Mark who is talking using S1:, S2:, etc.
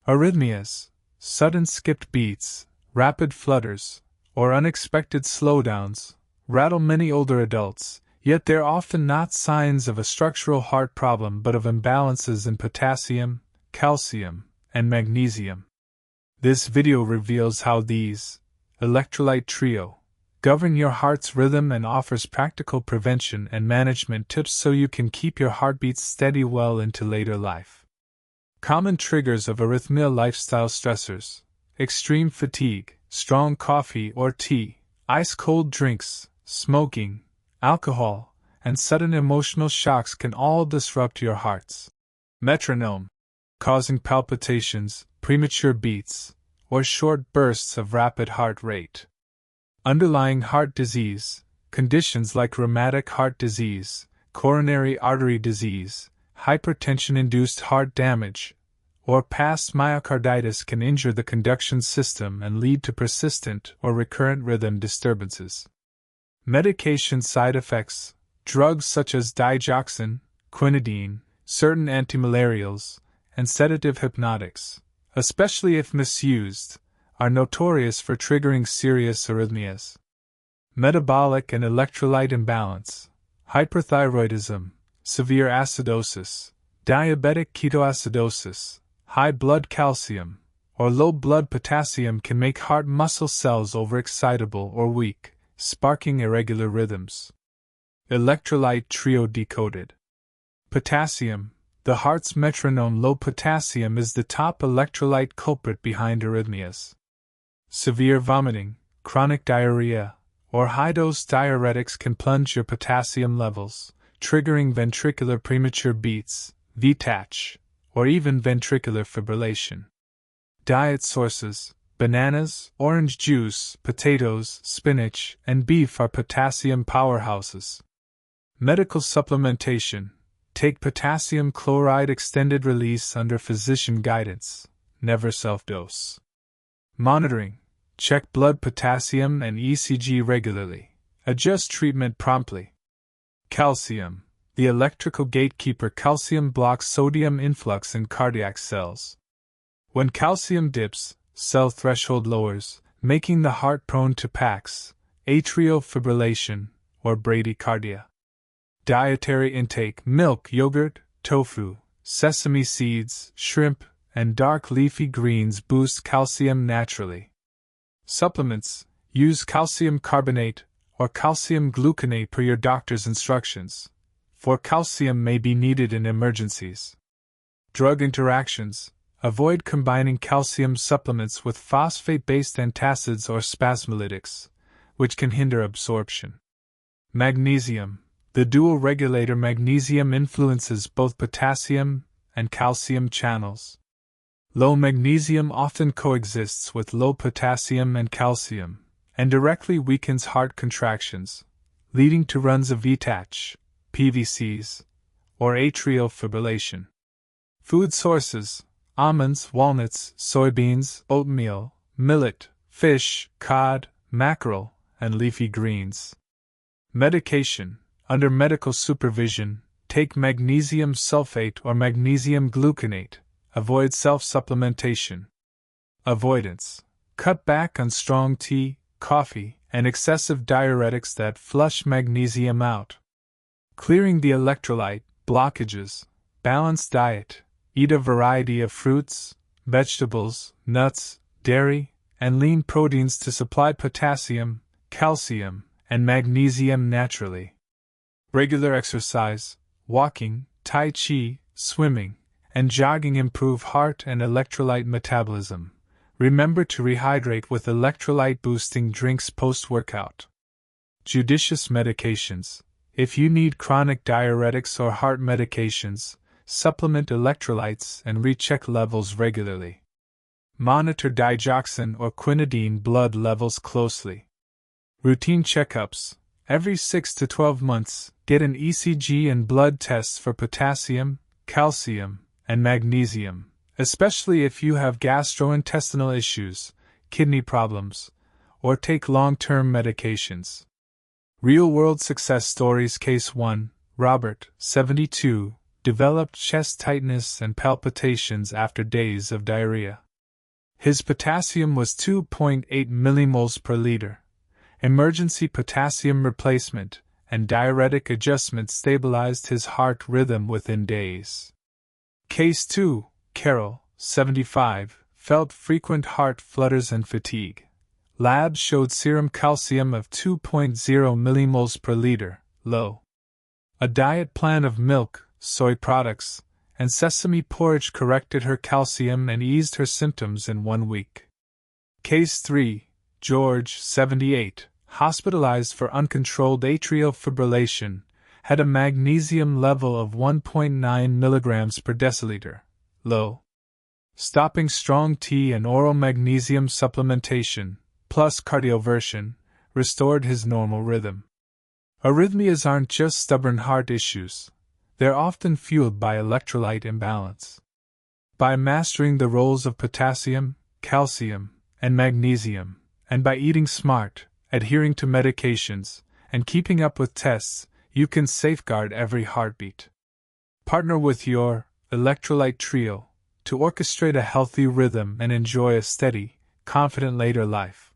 S1: Arrhythmias, sudden skipped beats, rapid flutters, or unexpected slowdowns, rattle many older adults, yet they're often not signs of a structural heart problem but of imbalances in potassium, calcium, and magnesium. This video reveals how these electrolyte trio govern your heart's rhythm and offers practical prevention and management tips so you can keep your heartbeats steady well into later life. Common triggers of arrhythmia: lifestyle stressors, extreme fatigue, strong coffee or tea, ice-cold drinks, smoking, alcohol, and sudden emotional shocks can all disrupt your heart's metronome, causing palpitations, premature beats, or short bursts of rapid heart rate. Underlying heart disease, conditions like rheumatic heart disease, coronary artery disease, hypertension-induced heart damage, or past myocarditis can injure the conduction system and lead to persistent or recurrent rhythm disturbances. Medication side effects: drugs such as digoxin, quinidine, certain antimalarials, and sedative hypnotics, especially if misused, are notorious for triggering serious arrhythmias. Metabolic and electrolyte imbalance, hyperthyroidism, severe acidosis, diabetic ketoacidosis, high blood calcium, or low blood potassium can make heart muscle cells overexcitable or weak, sparking irregular rhythms. Electrolyte trio decoded. Potassium, the heart's metronome. Low potassium is the top electrolyte culprit behind arrhythmias. Severe vomiting, chronic diarrhea, or high-dose diuretics can plunge your potassium levels, triggering ventricular premature beats, VTach, or even ventricular fibrillation. Diet sources: bananas, orange juice, potatoes, spinach, and beef are potassium powerhouses. Medical supplementation: take potassium chloride extended release under physician guidance, never self-dose. Monitoring: check blood potassium and ECG regularly. Adjust treatment promptly. Calcium, the electrical gatekeeper. Calcium blocks sodium influx in cardiac cells. When calcium dips, cell threshold lowers, making the heart prone to PAX, atrial fibrillation, or bradycardia. Dietary intake: milk, yogurt, tofu, sesame seeds, shrimp, and dark leafy greens boost calcium naturally. Supplements: use calcium carbonate or calcium gluconate per your doctor's instructions, for calcium may be needed in emergencies. Drug interactions: avoid combining calcium supplements with phosphate-based antacids or spasmolytics, which can hinder absorption. Magnesium, the dual regulator. Magnesium influences both potassium and calcium channels. Low magnesium often coexists with low potassium and calcium, and directly weakens heart contractions, leading to runs of VTach, PVCs, or atrial fibrillation. Food sources: almonds, walnuts, soybeans, oatmeal, millet, fish, cod, mackerel, and leafy greens. Medication: under medical supervision, take magnesium sulfate or magnesium gluconate. Avoid self-supplementation. Avoidance: cut back on strong tea, coffee, and excessive diuretics that flush magnesium out. Clearing the electrolyte blockages: balanced diet. Eat a variety of fruits, vegetables, nuts, dairy, and lean proteins to supply potassium, calcium, and magnesium naturally. Regular exercise: walking, tai chi, swimming, and jogging improve heart and electrolyte metabolism. Remember to rehydrate with electrolyte-boosting drinks post-workout. Judicious medications: if you need chronic diuretics or heart medications, supplement electrolytes and recheck levels regularly. Monitor digoxin or quinidine blood levels closely. Routine checkups: every 6 to 12 months, get an ECG and blood tests for potassium, calcium, and magnesium, especially if you have gastrointestinal issues, kidney problems, or take long-term medications. Real-world success stories: Case 1, Robert, 72, developed chest tightness and palpitations after days of diarrhea. His potassium was 2.8 millimoles per liter. Emergency potassium replacement and diuretic adjustment stabilized his heart rhythm within days. Case 2, Carol, 75, felt frequent heart flutters and fatigue. Labs showed serum calcium of 2.0 millimoles per liter, low. A diet plan of milk, soy products, and sesame porridge corrected her calcium and eased her symptoms in 1 week. Case 3, George, 78, hospitalized for uncontrolled atrial fibrillation, had a magnesium level of 1.9 milligrams per deciliter, low. Stopping strong tea and oral magnesium supplementation, plus cardioversion, restored his normal rhythm. Arrhythmias aren't just stubborn heart issues. They're often fueled by electrolyte imbalance. By mastering the roles of potassium, calcium, and magnesium, and by eating smart, adhering to medications, and keeping up with tests, you can safeguard every heartbeat. Partner with your electrolyte trio to orchestrate a healthy rhythm and enjoy a steady, confident later life.